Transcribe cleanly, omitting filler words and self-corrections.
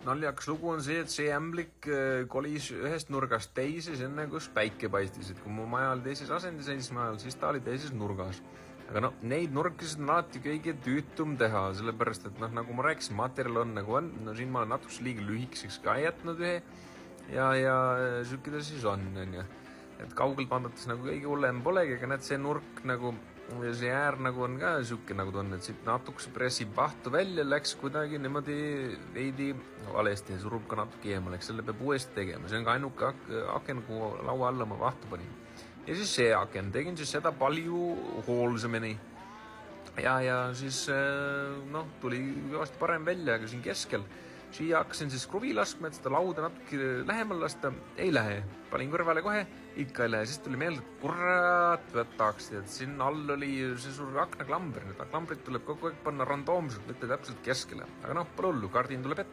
naljakas lugu on see, et see ämblik kolis ühest nurgast teises enne, kus päike paistis. Et kui mu maja oli teises asendis, siis ta oli teises nurgas. Aga no, neid nurkasid on alati kõige tüütum teha, sellepärast, et noh, nagu ma rääkisin, materjal on nagu on. No siin ma olen natuks liiga lühikeseks ka jätnud ühe ja sükida siis on. Et kaugelt vaadates nagu kõige hullem polegi, aga näed see nurk nagu, see äär nagu on ka sükke nagu tunne, et siit natukese pressib vahtu välja, läks kuidagi niimoodi veidi valesti ja surub ka natuke eemale, eks selle peab uuesti tegema. See on ka ainuke aken, kuhu laua alla ma vahtu panin. Ja siis see aken, tegin siis seda palju hoolsamini. Ja siis noh, tuli kõvasti parem välja, aga siin keskel. Siia hakkasin siis kruvi laskma, et seda lauda natuke lähemal lasta. Ei lähe. Panin kõrvale kohe, ikka ei lähe. Siis tuli meelde, et kurat võtaks. Et siin all oli see suur aknaklamber. Need klambrid tuleb kogu aeg panna randoomselt, mitte täpselt keskele. Aga noh, pole hullu, kardin tuleb ette.